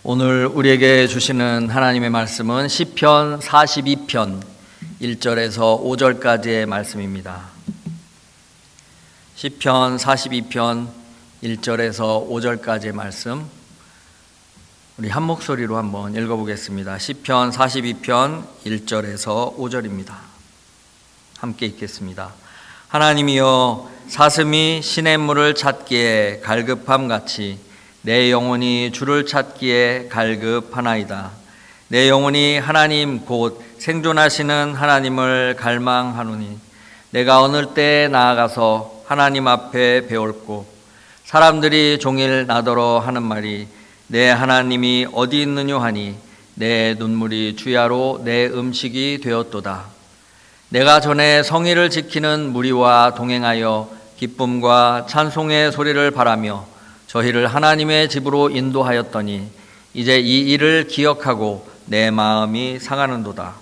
오늘 우리에게 주시는 하나님의 말씀은 시편 42편 1절에서 5절까지의 말씀입니다. 시편 42편 1절에서 5절까지의 말씀, 우리 한 목소리로 한번 읽어보겠습니다. 시편 42편 1절에서 5절입니다. 함께 읽겠습니다. 하나님이여, 사슴이 시냇물을 찾기에 갈급함같이 내 영혼이 주를 찾기에 갈급하나이다. 내 영혼이 하나님 곧 생존하시는 하나님을 갈망하노니 내가 어느 때 나아가서 하나님 앞에 배울고 사람들이 종일 나더러 하는 말이 내 하나님이 어디 있느뇨 하니 내 눈물이 주야로 내 음식이 되었도다. 내가 전에 성의를 지키는 무리와 동행하여 기쁨과 찬송의 소리를 바라며 저희를 하나님의 집으로 인도하였더니 이제 이 일을 기억하고 내 마음이 상하는도다.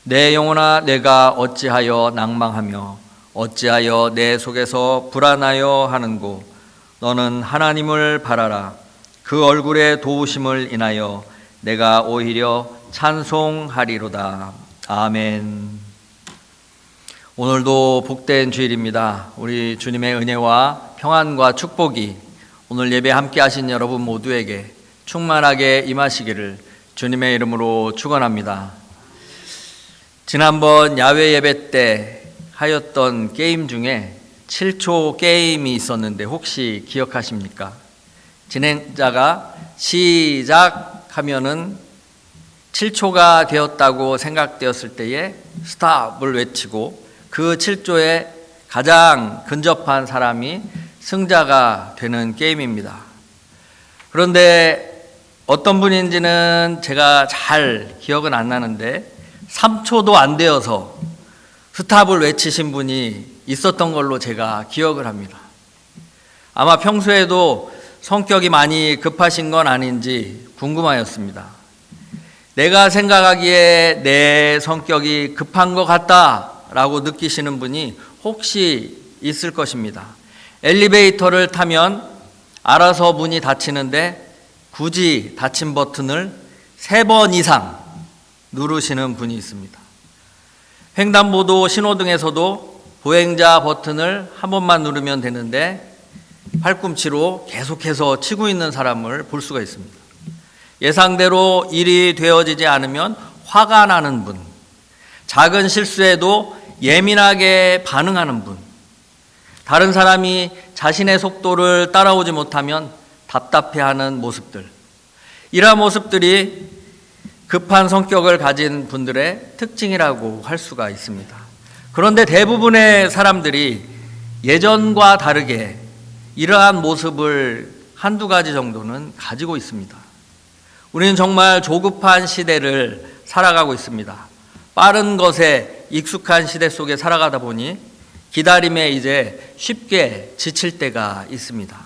내 영혼아, 내가 어찌하여 낭망하며 어찌하여 내 속에서 불안하여 하는고. 너는 하나님을 바라라. 그 얼굴의 도우심을 인하여 내가 오히려 찬송하리로다. 아멘. 오늘도 복된 주일입니다. 우리 주님의 은혜와 평안과 축복이 오늘 예배 함께 하신 여러분 모두에게 충만하게 임하시기를 주님의 이름으로 축원합니다. 지난번 야외 예배 때 하였던 게임 중에 7초 게임이 있었는데 혹시 기억하십니까? 진행자가 시작하면은 7초가 되었다고 생각되었을 때에 스탑을 외치고 그 7초에 가장 근접한 사람이 승자가 되는 게임입니다. 그런데 어떤 분인지는 제가 잘 기억은 안 나는데 3초도 안 되어서 스탑을 외치신 분이 있었던 걸로 제가 기억을 합니다. 아마 평소에도 성격이 많이 급하신 건 아닌지 궁금하였습니다. 내가 생각하기에 내 성격이 급한 것 같다라고 느끼시는 분이 혹시 있을 것입니다. 엘리베이터를 타면 알아서 문이 닫히는데 굳이 닫힌 버튼을 3번 이상 누르시는 분이 있습니다. 횡단보도 신호등에서도 보행자 버튼을 한 번만 누르면 되는데 팔꿈치로 계속해서 치고 있는 사람을 볼 수가 있습니다. 예상대로 일이 되어지지 않으면 화가 나는 분, 작은 실수에도 예민하게 반응하는 분, 다른 사람이 자신의 속도를 따라오지 못하면 답답해하는 모습들, 이러한 모습들이 급한 성격을 가진 분들의 특징이라고 할 수가 있습니다. 그런데 대부분의 사람들이 예전과 다르게 이러한 모습을 한두 가지 정도는 가지고 있습니다. 우리는 정말 조급한 시대를 살아가고 있습니다. 빠른 것에 익숙한 시대 속에 살아가다 보니 기다림에 이제 쉽게 지칠 때가 있습니다.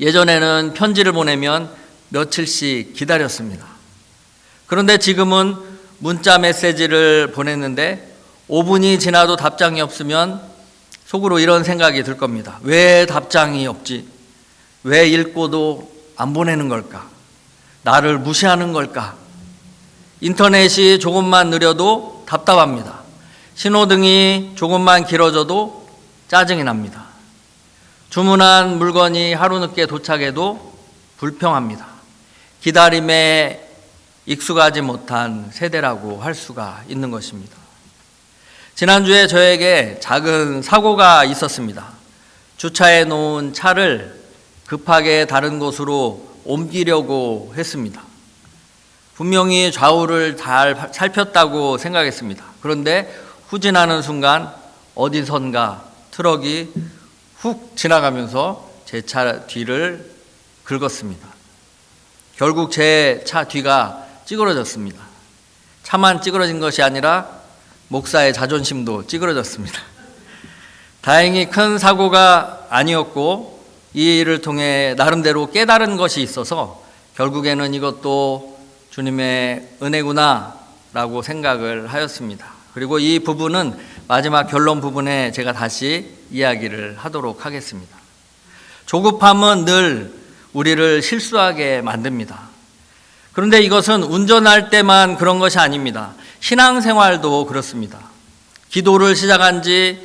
예전에는 편지를 보내면 며칠씩 기다렸습니다. 그런데 지금은 문자 메시지를 보냈는데 5분이 지나도 답장이 없으면 속으로 이런 생각이 들 겁니다. 왜 답장이 없지? 왜 읽고도 안 보내는 걸까? 나를 무시하는 걸까? 인터넷이 조금만 느려도 답답합니다. 신호등이 조금만 길어져도 짜증이 납니다. 주문한 물건이 하루 늦게 도착해도 불평합니다. 기다림에 익숙하지 못한 세대라고 할 수가 있는 것입니다. 지난주에 저에게 작은 사고가 있었습니다. 주차해 놓은 차를 급하게 다른 곳으로 옮기려고 했습니다. 분명히 좌우를 잘 살폈다고 생각했습니다. 그런데 후진하는 순간 어디선가 트럭이 훅 지나가면서 제 차 뒤를 긁었습니다. 결국 제 차 뒤가 찌그러졌습니다. 차만 찌그러진 것이 아니라 목사의 자존심도 찌그러졌습니다. 다행히 큰 사고가 아니었고 이 일을 통해 나름대로 깨달은 것이 있어서 결국에는 이것도 주님의 은혜구나 라고 생각을 하였습니다. 그리고 이 부분은 마지막 결론 부분에 제가 다시 이야기를 하도록 하겠습니다. 조급함은 늘 우리를 실수하게 만듭니다. 그런데 이것은 운전할 때만 그런 것이 아닙니다. 신앙생활도 그렇습니다. 기도를 시작한 지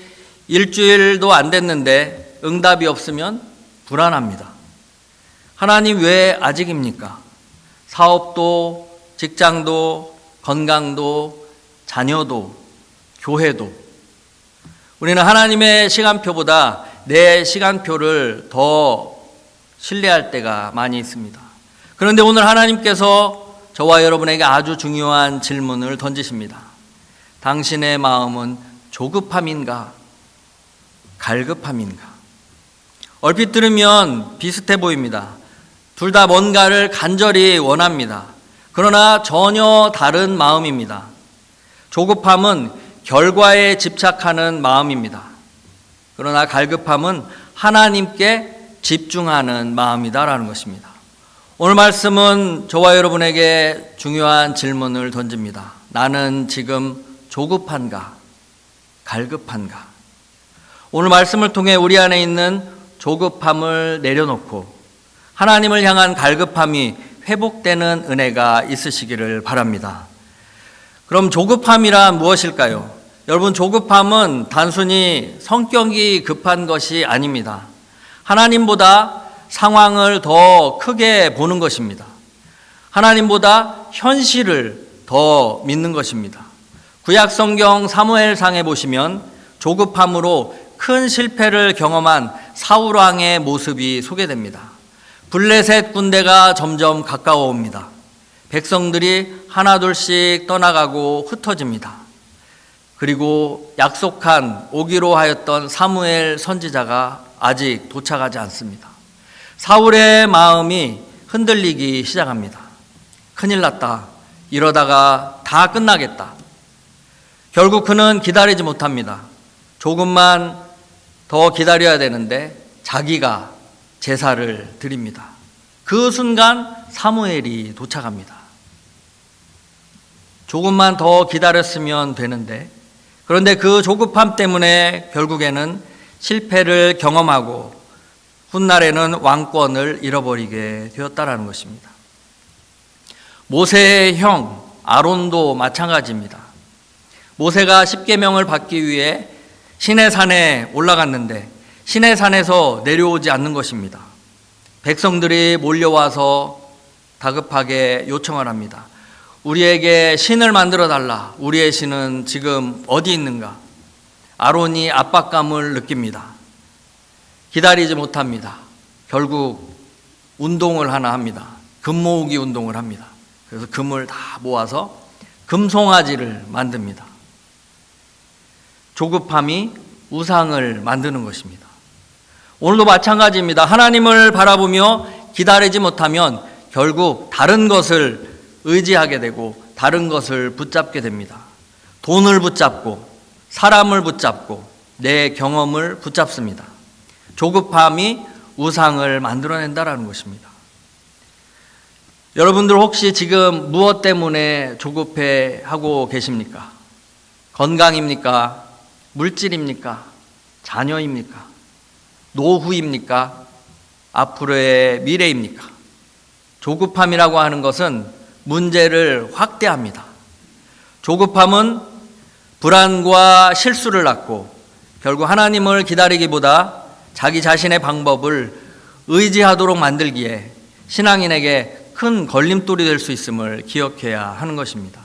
일주일도 안 됐는데 응답이 없으면 불안합니다. 하나님 왜 아직입니까? 사업도, 직장도, 건강도, 자녀도, 교회도. 우리는 하나님의 시간표보다 내 시간표를 더 신뢰할 때가 많이 있습니다. 그런데 오늘 하나님께서 저와 여러분에게 아주 중요한 질문을 던지십니다. 당신의 마음은 조급함인가? 갈급함인가? 얼핏 들으면 비슷해 보입니다. 둘 다 뭔가를 간절히 원합니다. 그러나 전혀 다른 마음입니다. 조급함은 결과에 집착하는 마음입니다. 그러나 갈급함은 하나님께 집중하는 마음이다라는 것입니다. 오늘 말씀은 저와 여러분에게 중요한 질문을 던집니다. 나는 지금 조급한가? 갈급한가? 오늘 말씀을 통해 우리 안에 있는 조급함을 내려놓고 하나님을 향한 갈급함이 회복되는 은혜가 있으시기를 바랍니다. 그럼 조급함이란 무엇일까요? 여러분, 조급함은 단순히 성격이 급한 것이 아닙니다. 하나님보다 상황을 더 크게 보는 것입니다. 하나님보다 현실을 더 믿는 것입니다. 구약 성경 사무엘상에 보시면 조급함으로 큰 실패를 경험한 사울 왕의 모습이 소개됩니다. 블레셋 군대가 점점 가까워 옵니다. 백성들이 하나둘씩 떠나가고 흩어집니다. 그리고 약속한 오기로 하였던 사무엘 선지자가 아직 도착하지 않습니다. 사울의 마음이 흔들리기 시작합니다. 큰일 났다. 이러다가 다 끝나겠다. 결국 그는 기다리지 못합니다. 조금만 더 기다려야 되는데 자기가 제사를 드립니다. 그 순간 사무엘이 도착합니다. 조금만 더 기다렸으면 되는데, 그런데 그 조급함 때문에 결국에는 실패를 경험하고 훗날에는 왕권을 잃어버리게 되었다라는 것입니다. 모세의 형 아론도 마찬가지입니다. 모세가 십계명을 받기 위해 시내산에 올라갔는데 시내산에서 내려오지 않는 것입니다. 백성들이 몰려와서 다급하게 요청을 합니다. 우리에게 신을 만들어 달라. 우리의 신은 지금 어디 있는가? 아론이 압박감을 느낍니다. 기다리지 못합니다. 결국 운동을 하나 합니다. 금 모으기 운동을 합니다. 그래서 금을 다 모아서 금송아지를 만듭니다. 조급함이 우상을 만드는 것입니다. 오늘도 마찬가지입니다. 하나님을 바라보며 기다리지 못하면 결국 다른 것을 의지하게 되고 다른 것을 붙잡게 됩니다. 돈을 붙잡고 사람을 붙잡고 내 경험을 붙잡습니다. 조급함이 우상을 만들어낸다라는 것입니다. 여러분들 혹시 지금 무엇 때문에 조급해하고 계십니까? 건강입니까? 물질입니까? 자녀입니까? 노후입니까? 앞으로의 미래입니까? 조급함이라고 하는 것은 문제를 확대합니다. 조급함은 불안과 실수를 낳고 결국 하나님을 기다리기보다 자기 자신의 방법을 의지하도록 만들기에 신앙인에게 큰 걸림돌이 될 수 있음을 기억해야 하는 것입니다.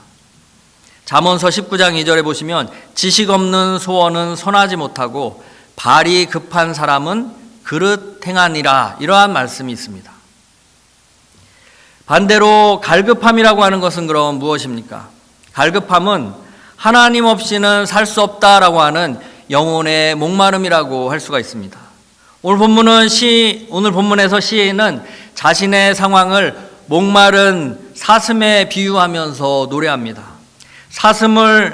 잠언서 19장 2절에 보시면 지식 없는 소원은 선하지 못하고 발이 급한 사람은 그릇 행하니라, 이러한 말씀이 있습니다. 반대로 갈급함이라고 하는 것은 그럼 무엇입니까? 갈급함은 하나님 없이는 살 수 없다라고 하는 영혼의 목마름이라고 할 수가 있습니다. 오늘 본문에서 시인은 자신의 상황을 목마른 사슴에 비유하면서 노래합니다.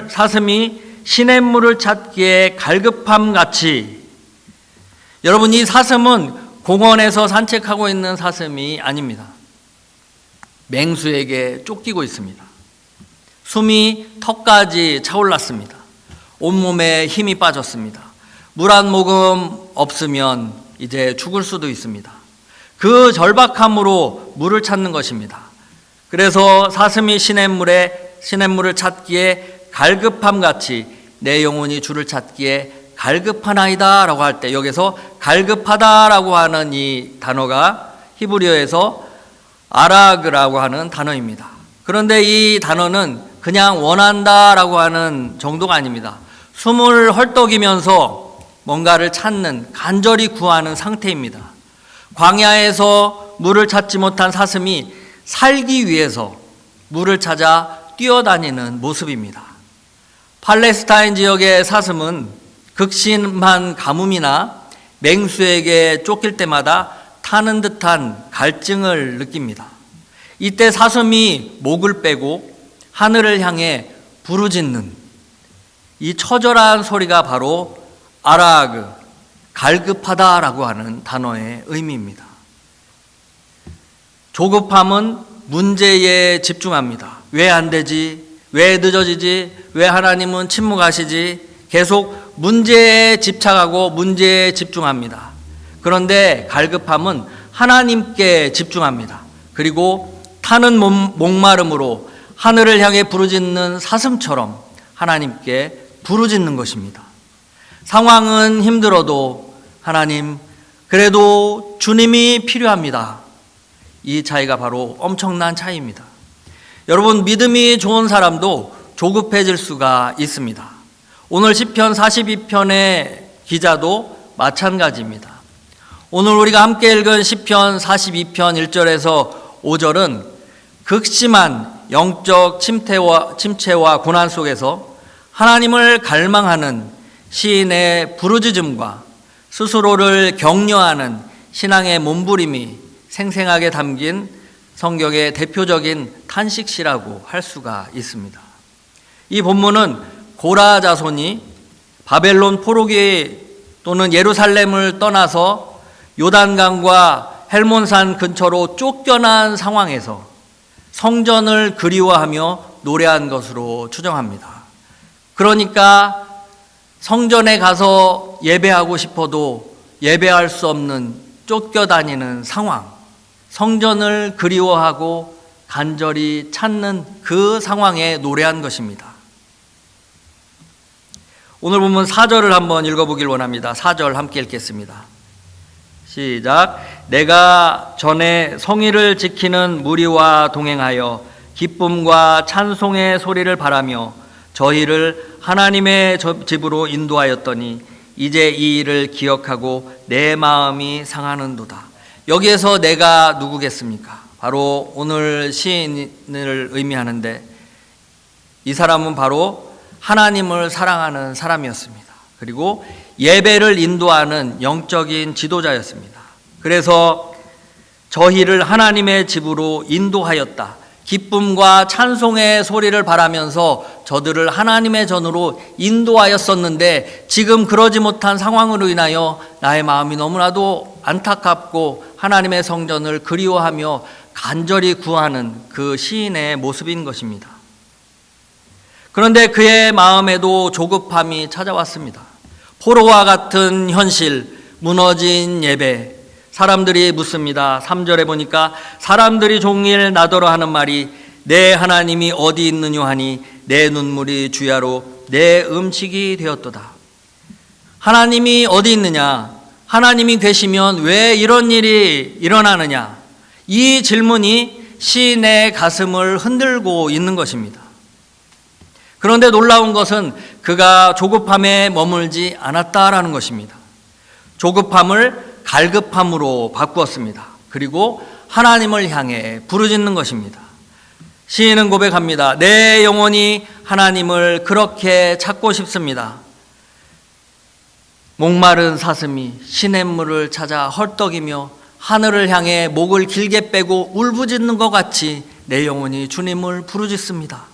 사슴이 시냇물을 찾기에 갈급함 같이. 여러분, 이 사슴은 공원에서 산책하고 있는 사슴이 아닙니다. 맹수에게 쫓기고 있습니다. 숨이 턱까지 차올랐습니다. 온몸에 힘이 빠졌습니다. 물 한 모금 없으면 이제 죽을 수도 있습니다. 그 절박함으로 물을 찾는 것입니다. 그래서 사슴이 시냇물을 찾기에 갈급함 같이 내 영혼이 주를 찾기에 갈급하나이다 라고 할 때, 여기서 갈급하다라고 하는 이 단어가 히브리어에서 아라그라고 하는 단어입니다. 그런데 이 단어는 그냥 원한다라고 하는 정도가 아닙니다. 숨을 헐떡이면서 뭔가를 찾는, 간절히 구하는 상태입니다. 광야에서 물을 찾지 못한 사슴이 살기 위해서 물을 찾아 뛰어다니는 모습입니다. 팔레스타인 지역의 사슴은 극심한 가뭄이나 맹수에게 쫓길 때마다 타는 듯한 갈증을 느낍니다. 이때 사슴이 목을 빼고 하늘을 향해 부르짖는 이 처절한 소리가 바로 아라그, 갈급하다라고 하는 단어의 의미입니다. 조급함은 문제에 집중합니다. 왜 안 되지? 왜 늦어지지? 왜 하나님은 침묵하시지? 계속 문제에 집착하고 문제에 집중합니다. 그런데 갈급함은 하나님께 집중합니다. 그리고 타는 목마름으로 하늘을 향해 부르짖는 사슴처럼 하나님께 부르짖는 것입니다. 상황은 힘들어도 하나님, 그래도 주님이 필요합니다. 이 차이가 바로 엄청난 차이입니다. 여러분, 믿음이 좋은 사람도 조급해질 수가 있습니다. 오늘 시편 42편의 기자도 마찬가지입니다. 오늘 우리가 함께 읽은 시편 42편 1절에서 5절은 극심한 영적 침체와 고난 속에서 하나님을 갈망하는 시인의 부르짖음과 스스로를 격려하는 신앙의 몸부림이 생생하게 담긴 성경의 대표적인 탄식시라고 할 수가 있습니다. 이 본문은 고라 자손이 바벨론 포로기 또는 예루살렘을 떠나서 요단강과 헬몬산 근처로 쫓겨난 상황에서 성전을 그리워하며 노래한 것으로 추정합니다. 그러니까 성전에 가서 예배하고 싶어도 예배할 수 없는 쫓겨다니는 상황, 성전을 그리워하고 간절히 찾는 그 상황에 노래한 것입니다. 오늘 본문 4절을 한번 읽어보길 원합니다. 4절 함께 읽겠습니다. 시작. 내가 전에 성의를 지키는 무리와 동행하여 기쁨과 찬송의 소리를 바라며 저희를 하나님의 집으로 인도하였더니 이제 이 일을 기억하고 내 마음이 상하는도다. 여기에서 내가 누구겠습니까? 바로 오늘 시인을 의미하는데, 이 사람은 바로 하나님을 사랑하는 사람이었습니다. 그리고 예배를 인도하는 영적인 지도자였습니다. 그래서 저희를 하나님의 집으로 인도하였다. 기쁨과 찬송의 소리를 바라면서 저들을 하나님의 전으로 인도하였었는데, 지금 그러지 못한 상황으로 인하여 나의 마음이 너무나도 안타깝고 하나님의 성전을 그리워하며 간절히 구하는 그 시인의 모습인 것입니다. 그런데 그의 마음에도 조급함이 찾아왔습니다. 포로와 같은 현실, 무너진 예배. 사람들이 묻습니다. 3절에 보니까 사람들이 종일 나더러 하는 말이 내 하나님이 어디 있느냐 하니 내 눈물이 주야로 내 음식이 되었도다. 하나님이 어디 있느냐? 하나님이 계시면 왜 이런 일이 일어나느냐? 이 질문이 시인의 가슴을 흔들고 있는 것입니다. 그런데 놀라운 것은 그가 조급함에 머물지 않았다라는 것입니다. 조급함을 갈급함으로 바꾸었습니다. 그리고 하나님을 향해 부르짖는 것입니다. 시인은 고백합니다. 내 영혼이 하나님을 그렇게 찾고 싶습니다. 목마른 사슴이 시냇물을 찾아 헐떡이며 하늘을 향해 목을 길게 빼고 울부짖는 것 같이 내 영혼이 주님을 부르짖습니다.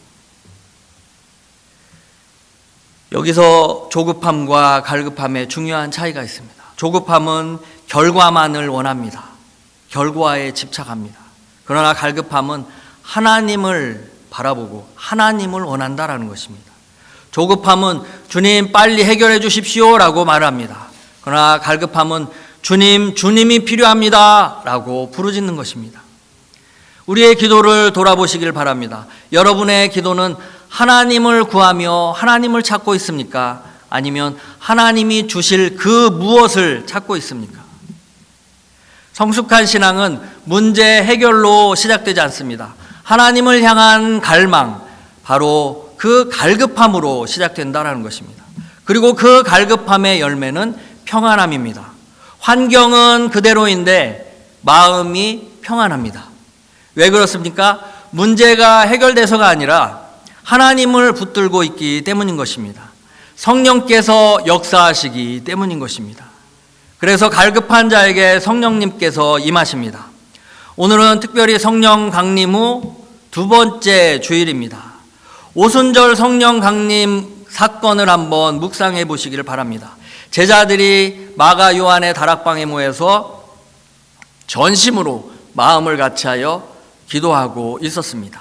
여기서 조급함과 갈급함에 중요한 차이가 있습니다. 조급함은 결과만을 원합니다. 결과에 집착합니다. 그러나 갈급함은 하나님을 바라보고 하나님을 원한다라는 것입니다. 조급함은 주님 빨리 해결해 주십시오라고 말합니다. 그러나 갈급함은 주님이 필요합니다라고 부르짖는 것입니다. 우리의 기도를 돌아보시길 바랍니다. 여러분의 기도는 하나님을 구하며 하나님을 찾고 있습니까? 아니면 하나님이 주실 그 무엇을 찾고 있습니까? 성숙한 신앙은 문제 해결로 시작되지 않습니다. 하나님을 향한 갈망, 바로 그 갈급함으로 시작된다는 것입니다. 그리고 그 갈급함의 열매는 평안함입니다. 환경은 그대로인데 마음이 평안합니다. 왜 그렇습니까? 문제가 해결돼서가 아니라 하나님을 붙들고 있기 때문인 것입니다. 성령께서 역사하시기 때문인 것입니다. 그래서 갈급한 자에게 성령님께서 임하십니다. 오늘은 특별히 성령 강림 후 두 번째 주일입니다. 오순절 성령 강림 사건을 한번 묵상해 보시기를 바랍니다. 제자들이 마가 요한의 다락방에 모여서 전심으로 마음을 같이하여 기도하고 있었습니다.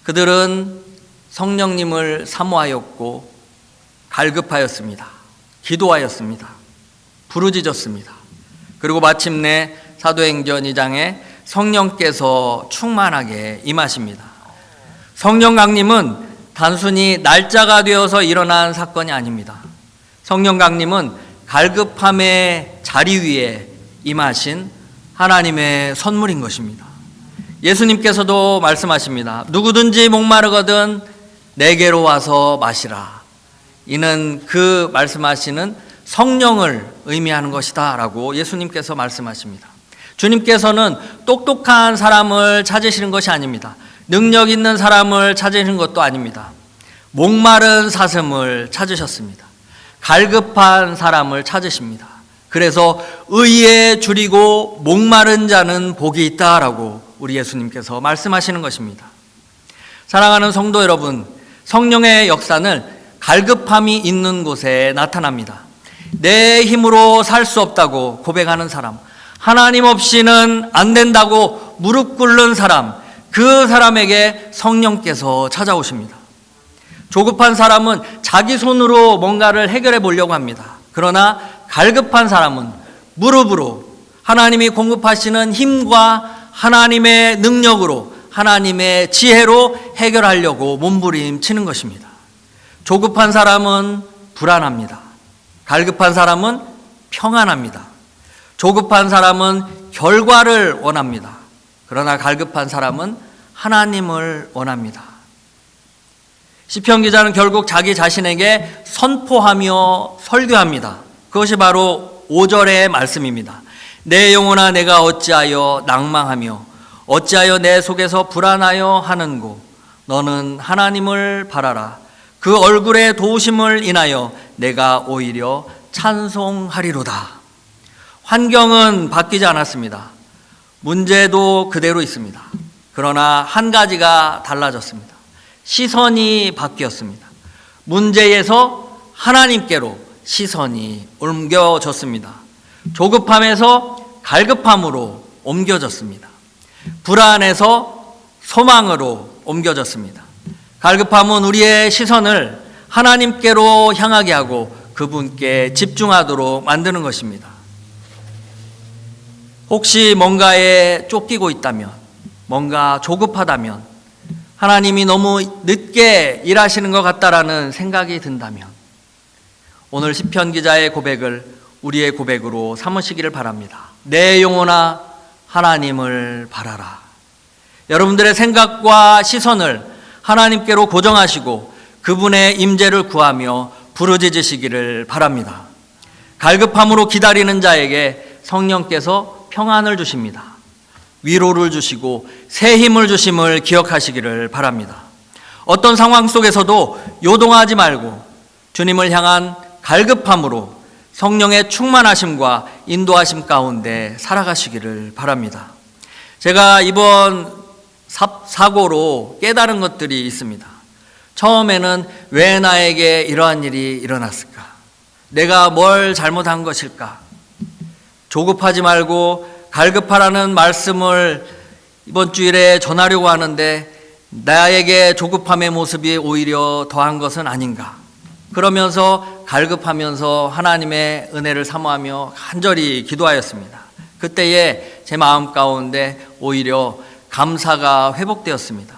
그들은 성령님을 사모하였고 갈급하였습니다. 기도하였습니다. 부르짖었습니다. 그리고 마침내 사도행전 2장에 성령께서 충만하게 임하십니다. 성령 강림은 단순히 날짜가 되어서 일어난 사건이 아닙니다. 성령 강림은 갈급함의 자리 위에 임하신 하나님의 선물인 것입니다. 예수님께서도 말씀하십니다. 누구든지 목마르거든 내게로 와서 마시라. 이는 그 말씀하시는 성령을 의미하는 것이다 라고 예수님께서 말씀하십니다. 주님께서는 똑똑한 사람을 찾으시는 것이 아닙니다. 능력 있는 사람을 찾으시는 것도 아닙니다. 목마른 사슴을 찾으셨습니다. 갈급한 사람을 찾으십니다. 그래서 의에 줄이고 목마른 자는 복이 있다라고 우리 예수님께서 말씀하시는 것입니다. 사랑하는 성도 여러분, 성령의 역사는 갈급함이 있는 곳에 나타납니다. 내 힘으로 살 수 없다고 고백하는 사람, 하나님 없이는 안 된다고 무릎 꿇는 사람, 그 사람에게 성령께서 찾아오십니다. 조급한 사람은 자기 손으로 뭔가를 해결해 보려고 합니다. 그러나 갈급한 사람은 무릎으로 하나님이 공급하시는 힘과 하나님의 능력으로, 하나님의 지혜로 해결하려고 몸부림치는 것입니다. 조급한 사람은 불안합니다. 갈급한 사람은 평안합니다. 조급한 사람은 결과를 원합니다. 그러나 갈급한 사람은 하나님을 원합니다. 시편 기자는 결국 자기 자신에게 선포하며 설교합니다. 그것이 바로 5절의 말씀입니다. 내 영혼아 내가 어찌하여 낭망하며 어찌하여 내 속에서 불안하여 하는고 너는 하나님을 바라라. 그 얼굴의 도우심을 인하여 내가 오히려 찬송하리로다. 환경은 바뀌지 않았습니다. 문제도 그대로 있습니다. 그러나 한 가지가 달라졌습니다. 시선이 바뀌었습니다. 문제에서 하나님께로 시선이 옮겨졌습니다. 조급함에서 갈급함으로 옮겨졌습니다. 불안에서 소망으로 옮겨졌습니다. 갈급함은 우리의 시선을 하나님께로 향하게 하고 그분께 집중하도록 만드는 것입니다. 혹시 뭔가에 쫓기고 있다면, 뭔가 조급하다면, 하나님이 너무 늦게 일하시는 것 같다라는 생각이 든다면 오늘 시편 기자의 고백을 우리의 고백으로 삼으시기를 바랍니다. 내 영혼아 하나님을 바라라. 여러분들의 생각과 시선을 하나님께로 고정하시고 그분의 임재를 구하며 부르짖으시기를 바랍니다. 갈급함으로 기다리는 자에게 성령께서 평안을 주십니다. 위로를 주시고 새 힘을 주심을 기억하시기를 바랍니다. 어떤 상황 속에서도 요동하지 말고 주님을 향한 갈급함으로 성령의 충만하심과 인도하심 가운데 살아가시기를 바랍니다. 제가 이번 사고로 깨달은 것들이 있습니다. 처음에는 왜 나에게 이러한 일이 일어났을까? 내가 뭘 잘못한 것일까? 조급하지 말고 갈급하라는 말씀을 이번 주일에 전하려고 하는데 나에게 조급함의 모습이 오히려 더한 것은 아닌가? 그러면서 갈급하면서 하나님의 은혜를 사모하며 간절히 기도하였습니다. 그때에 제 마음 가운데 오히려 감사가 회복되었습니다.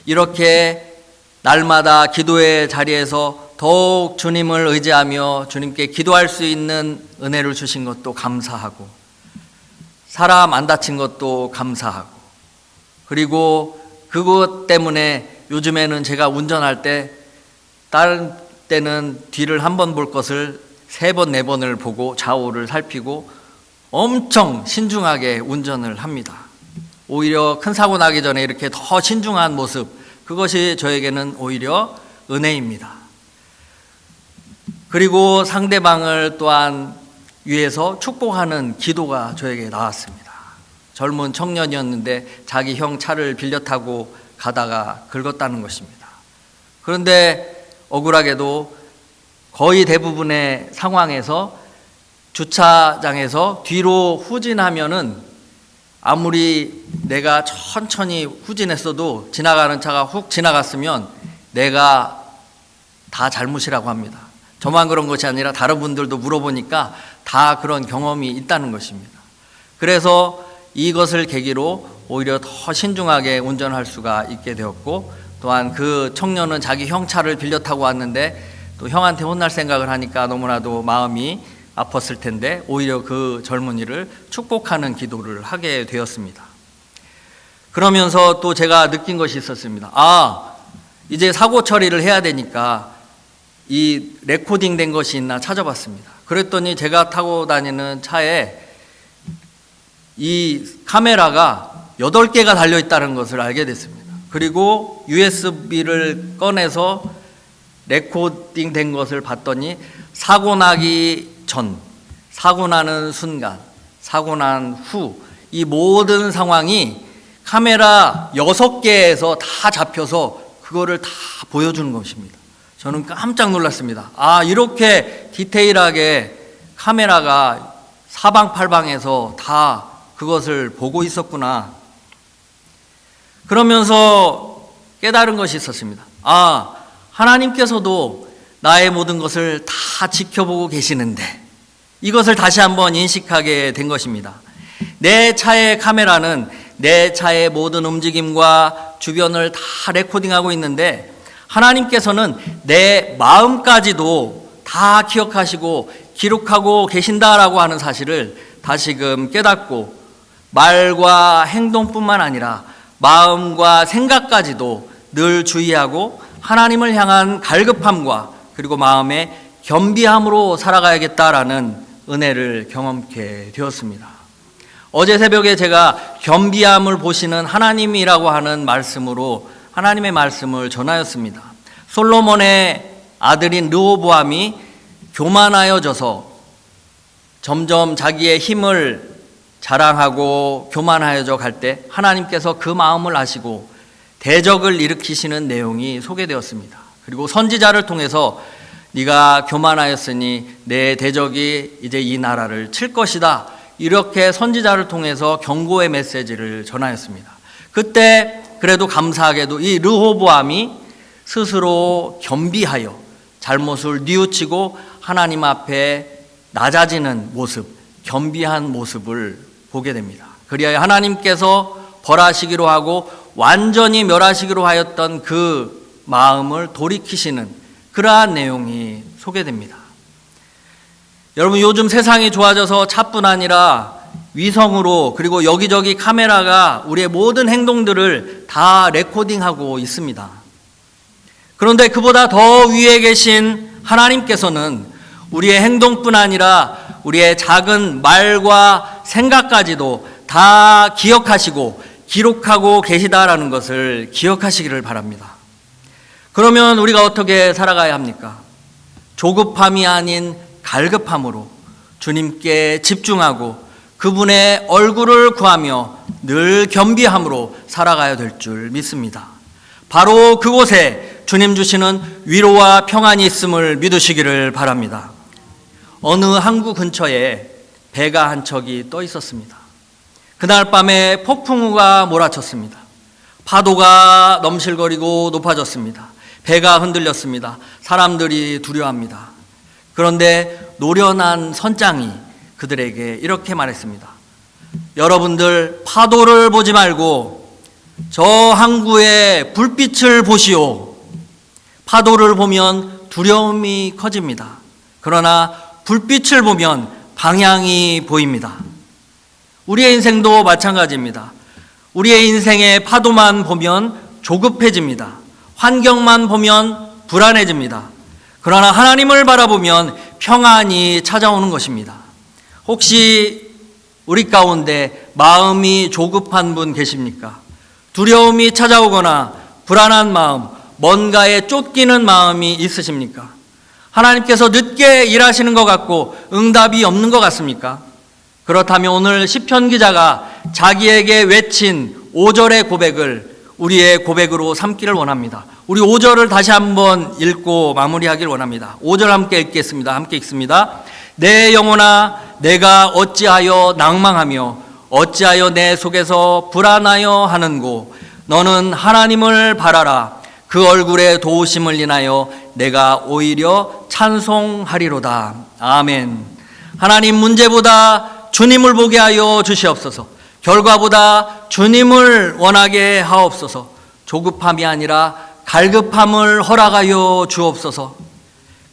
이렇게 날마다 기도의 자리에서 더욱 주님을 의지하며 주님께 기도할 수 있는 은혜를 주신 것도 감사하고, 사람 안 다친 것도 감사하고, 그리고 그것 때문에 요즘에는 제가 운전할 때 다른 때는 뒤를 한 번 볼 것을 3번, 4번을 보고 좌우를 살피고 엄청 신중하게 운전을 합니다. 오히려 큰 사고 나기 전에 이렇게 더 신중한 모습, 그것이 저에게는 오히려 은혜입니다. 그리고 상대방을 또한 위해서 축복하는 기도가 저에게 나왔습니다. 젊은 청년이었는데 자기 형 차를 빌려 타고 가다가 긁었다는 것입니다. 그런데 억울하게도 거의 대부분의 상황에서 주차장에서 뒤로 후진하면은 아무리 내가 천천히 후진했어도 지나가는 차가 훅 지나갔으면 내가 다 잘못이라고 합니다. 저만 그런 것이 아니라 다른 분들도 물어보니까 다 그런 경험이 있다는 것입니다. 그래서 이것을 계기로 오히려 더 신중하게 운전할 수가 있게 되었고, 또한 그 청년은 자기 형 차를 빌려 타고 왔는데 또 형한테 혼날 생각을 하니까 너무나도 마음이 아팠을 텐데 오히려 그 젊은이를 축복하는 기도를 하게 되었습니다. 그러면서 또 제가 느낀 것이 있었습니다. 이제 사고 처리를 해야 되니까 이 레코딩 된 것이 있나 찾아봤습니다. 그랬더니 제가 타고 다니는 차에 이 카메라가 8개가 달려있다는 것을 알게 됐습니다. 그리고 USB를 꺼내서 레코딩 된 것을 봤더니 사고 나기 전, 사고 나는 순간, 사고 난 후, 이 모든 상황이 카메라 6개에서 다 잡혀서 그거를 다 보여주는 것입니다. 저는 깜짝 놀랐습니다. 이렇게 디테일하게 카메라가 사방팔방에서 다 그것을 보고 있었구나. 그러면서 깨달은 것이 있었습니다. 하나님께서도 나의 모든 것을 다 지켜보고 계시는데, 이것을 다시 한번 인식하게 된 것입니다. 내 차의 카메라는 내 차의 모든 움직임과 주변을 다 레코딩하고 있는데 하나님께서는 내 마음까지도 다 기억하시고 기록하고 계신다라고 하는 사실을 다시금 깨닫고, 말과 행동뿐만 아니라 마음과 생각까지도 늘 주의하고 하나님을 향한 갈급함과 그리고 마음의 겸비함으로 살아가야겠다라는 은혜를 경험케 되었습니다. 어제 새벽에 제가 겸비함을 보시는 하나님이라고 하는 말씀으로 하나님의 말씀을 전하였습니다. 솔로몬의 아들인 르호보암이 교만하여져서 점점 자기의 힘을 자랑하고 교만하여져 갈 때 하나님께서 그 마음을 아시고 대적을 일으키시는 내용이 소개되었습니다. 그리고 선지자를 통해서 네가 교만하였으니 내 대적이 이제 이 나라를 칠 것이다, 이렇게 선지자를 통해서 경고의 메시지를 전하였습니다. 그때 그래도 감사하게도 이 르호보암이 스스로 겸비하여 잘못을 뉘우치고 하나님 앞에 낮아지는 모습, 겸비한 모습을 보게 됩니다. 그리하여 하나님께서 벌하시기로 하고 완전히 멸하시기로 하였던 그 마음을 돌이키시는 그러한 내용이 소개됩니다. 여러분, 요즘 세상이 좋아져서 차뿐 아니라 위성으로 그리고 여기저기 카메라가 우리의 모든 행동들을 다 레코딩하고 있습니다. 그런데 그보다 더 위에 계신 하나님께서는 우리의 행동뿐 아니라 우리의 작은 말과 생각까지도 다 기억하시고 기록하고 계시다라는 것을 기억하시기를 바랍니다. 그러면 우리가 어떻게 살아가야 합니까? 조급함이 아닌 갈급함으로 주님께 집중하고 그분의 얼굴을 구하며 늘 겸비함으로 살아가야 될 줄 믿습니다. 바로 그곳에 주님 주시는 위로와 평안이 있음을 믿으시기를 바랍니다. 어느 항구 근처에 배가 한 척이 떠 있었습니다. 그날 밤에 폭풍우가 몰아쳤습니다. 파도가 넘실거리고 높아졌습니다. 배가 흔들렸습니다. 사람들이 두려워합니다. 그런데 노련한 선장이 그들에게 이렇게 말했습니다. 여러분들, 파도를 보지 말고 저 항구의 불빛을 보시오. 파도를 보면 두려움이 커집니다. 그러나 불빛을 보면 방향이 보입니다. 우리의 인생도 마찬가지입니다. 우리의 인생의 파도만 보면 조급해집니다. 환경만 보면 불안해집니다. 그러나 하나님을 바라보면 평안이 찾아오는 것입니다. 혹시 우리 가운데 마음이 조급한 분 계십니까? 두려움이 찾아오거나 불안한 마음, 뭔가에 쫓기는 마음이 있으십니까? 하나님께서 늦게 일하시는 것 같고 응답이 없는 것 같습니까? 그렇다면 오늘 시편 기자가 자기에게 외친 5절의 고백을 우리의 고백으로 삼기를 원합니다. 우리 5절을 다시 한번 읽고 마무리하길 원합니다. 5절 함께 읽겠습니다. 함께 읽습니다. 내 영혼아, 내가 어찌하여 낭망하며 어찌하여 내 속에서 불안하여 하는고. 너는 하나님을 바라라. 그 얼굴에 도우심을 인하여 내가 오히려 찬송하리로다. 아멘. 하나님, 문제보다 주님을 보게 하여 주시옵소서. 결과보다 주님을 원하게 하옵소서. 조급함이 아니라 갈급함을 허락하여 주옵소서.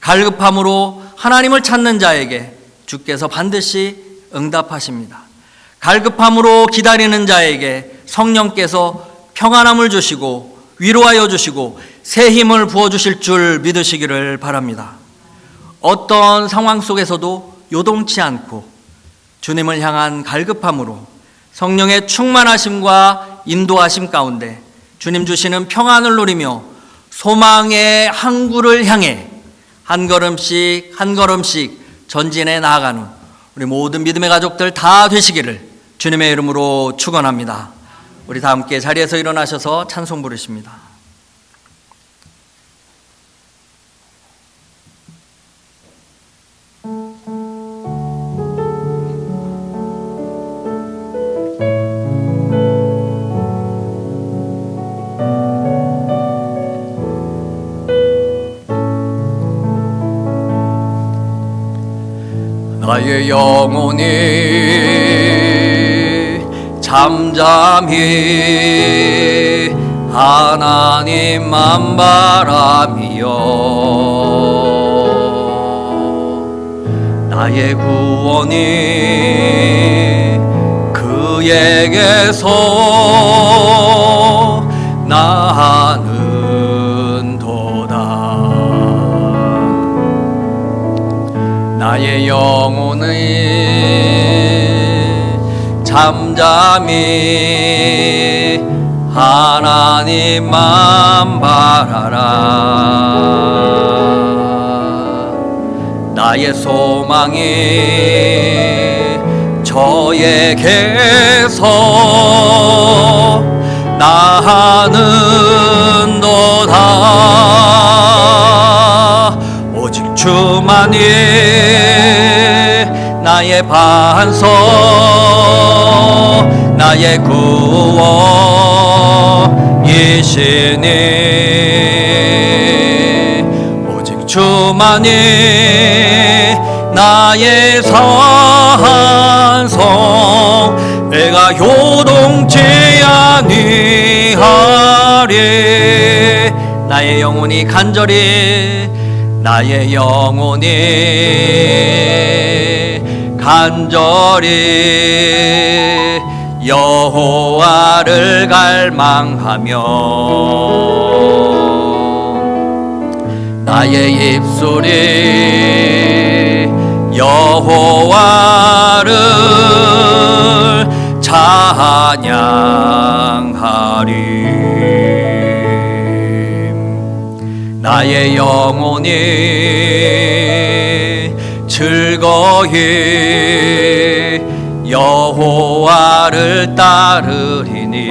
갈급함으로 하나님을 찾는 자에게 주께서 반드시 응답하십니다. 갈급함으로 기다리는 자에게 성령께서 평안함을 주시고 위로하여 주시고 새 힘을 부어주실 줄 믿으시기를 바랍니다. 어떤 상황 속에서도 요동치 않고 주님을 향한 갈급함으로 성령의 충만하심과 인도하심 가운데 주님 주시는 평안을 누리며 소망의 항구를 향해 한 걸음씩 한 걸음씩 전진해 나아가는 우리 모든 믿음의 가족들 다 되시기를 주님의 이름으로 축원합니다. 우리 다 함께 자리에서 일어나셔서 찬송 부르십니다. 나의 영혼이 잠잠히 하나님만 바라며 나의 구원이 그에게서 나는도다. 나의 영혼이 잠잠히 하나님만 바라라. 나의 소망이 저에게서 나는도다. 오직 주만이 나의 반석, 나의 구원이시니 오직 주만이 나의 산성, 내가 요동치 아니하리. 나의 영혼이 간절히, 나의 영혼이 간절히 여호와를 갈망하며 나의 입술이 여호와를 찬양하리. 나의 영혼이 즐거이 여호와를 따르리니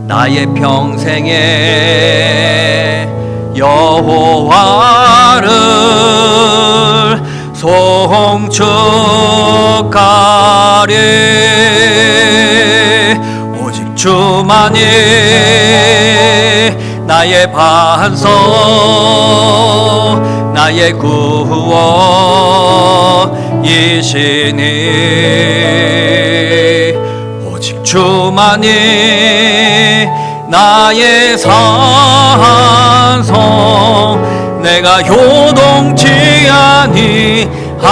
나의 평생에 여호와를 송축하리. 오직 주만이 나의 반석, 나의 구원이시니 주만이 나의 산성, 내가 요동치 아니하리.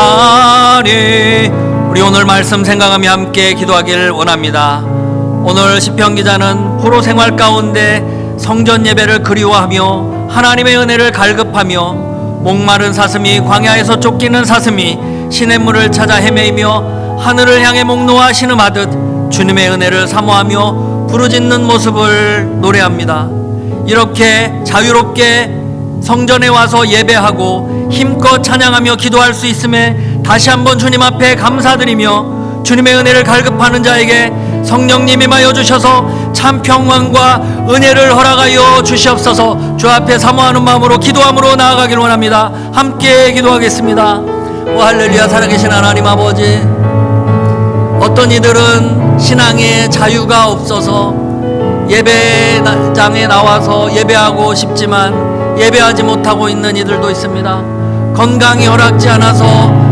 우리 오늘 말씀 생각하며 함께 기도하기를 원합니다. 오늘 시편 기자는 포로 생활 가운데 성전 예배를 그리워하며 하나님의 은혜를 갈급하며 목마른 사슴이 광야에서 쫓기는 사슴이 시냇물을 찾아 헤매이며 하늘을 향해 목 놓아 신음하듯 주님의 은혜를 사모하며 부르짖는 모습을 노래합니다. 이렇게 자유롭게 성전에 와서 예배하고 힘껏 찬양하며 기도할 수 있음에 다시 한번 주님 앞에 감사드리며 주님의 은혜를 갈급하는 자에게 성령님 임하여 주셔서 참 평강과 은혜를 허락하여 주시옵소서. 주 앞에 사모하는 마음으로 기도함으로 나아가길 원합니다. 함께 기도하겠습니다. 오 할렐루야. 살아계신 하나님 아버지, 어떤 이들은 신앙에 자유가 없어서 예배장에 나와서 예배하고 싶지만 예배하지 못하고 있는 이들도 있습니다. 건강이 허락지 않아서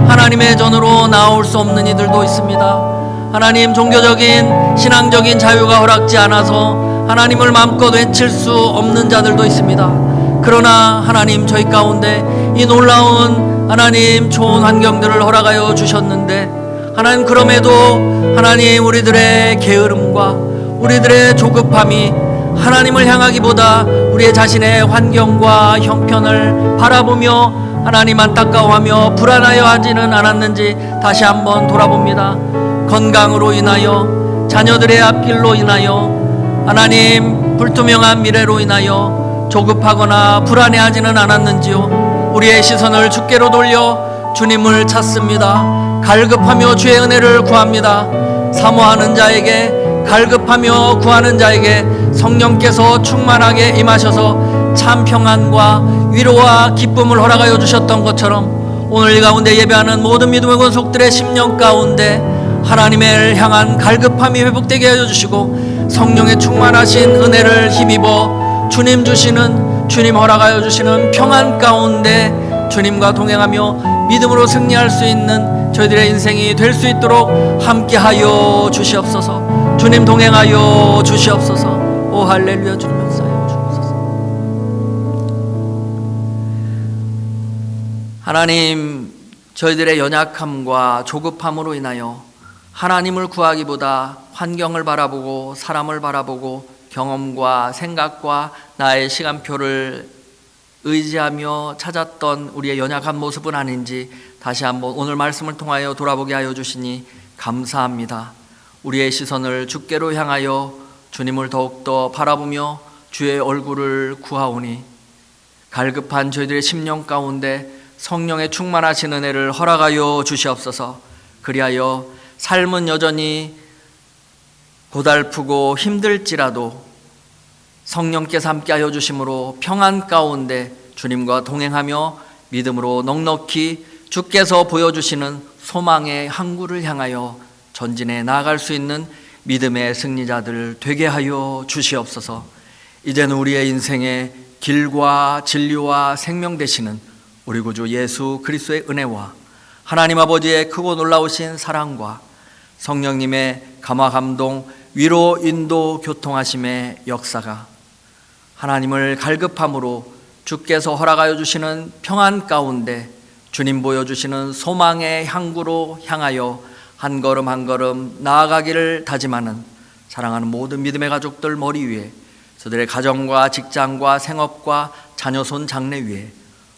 하나님의 전으로 나올 수 없는 이들도 있습니다. 하나님, 종교적인 신앙적인 자유가 허락지 않아서 하나님을 마음껏 외칠 수 없는 자들도 있습니다. 그러나 하나님, 저희 가운데 이 놀라운 하나님 좋은 환경들을 허락하여 주셨는데 하나님, 그럼에도 하나님, 우리들의 게으름과 우리들의 조급함이 하나님을 향하기보다 우리의 자신의 환경과 형편을 바라보며 하나님 안타까워하며 불안하여 하지는 않았는지 다시 한번 돌아봅니다. 건강으로 인하여, 자녀들의 앞길로 인하여, 하나님 불투명한 미래로 인하여 조급하거나 불안해하지는 않았는지요. 우리의 시선을 주께로 돌려 주님을 찾습니다. 갈급하며 주의 은혜를 구합니다. 사모하는 자에게, 갈급하며 구하는 자에게 성령께서 충만하게 임하셔서 참 평안과 위로와 기쁨을 허락하여 주셨던 것처럼 오늘 이 가운데 예배하는 모든 믿음의 권속들의 심령 가운데 하나님을 향한 갈급함이 회복되게 하여 주시고 성령의 충만하신 은혜를 힘입어 주님 주시는, 주님 허락하여 주시는 평안 가운데 주님과 동행하며 믿음으로 승리할 수 있는 저희들의 인생이 될 수 있도록 함께하여 주시옵소서. 주님 동행하여 주시옵소서. 오 할렐루야. 주님 역사하여 주옵소서. 하나님, 저희들의 연약함과 조급함으로 인하여 하나님을 구하기보다 환경을 바라보고 사람을 바라보고 경험과 생각과 나의 시간표를 의지하며 찾았던 우리의 연약한 모습은 아닌지 다시 한번 오늘 말씀을 통하여 돌아보게 하여 주시니 감사합니다. 우리의 시선을 주께로 향하여 주님을 더욱더 바라보며 주의 얼굴을 구하오니 갈급한 저희들의 심령 가운데 성령의 충만하신 은혜를 허락하여 주시옵소서. 그리하여 삶은 여전히 고달프고 힘들지라도 성령께서 함께하여 주심으로 평안 가운데 주님과 동행하며 믿음으로 넉넉히 주께서 보여주시는 소망의 항구를 향하여 전진해 나아갈 수 있는 믿음의 승리자들 되게 하여 주시옵소서. 이제는 우리의 인생의 길과 진리와 생명 되시는 우리 구주 예수 그리스도의 은혜와 하나님 아버지의 크고 놀라우신 사랑과 성령님의 감화 감동 위로 인도 교통하심의 역사가 하나님을 갈급함으로 주께서 허락하여 주시는 평안 가운데 주님 보여주시는 소망의 항구로 향하여 한 걸음 한 걸음 나아가기를 다짐하는 사랑하는 모든 믿음의 가족들 머리 위에, 저들의 가정과 직장과 생업과 자녀손 장래 위에,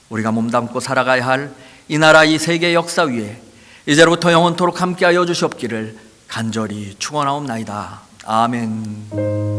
우리가 몸담고 살아가야 할 이 나라 이 세계 역사 위에 이제로부터 영원토록 함께하여 주시옵기를 간절히 축원하옵나이다. 아멘.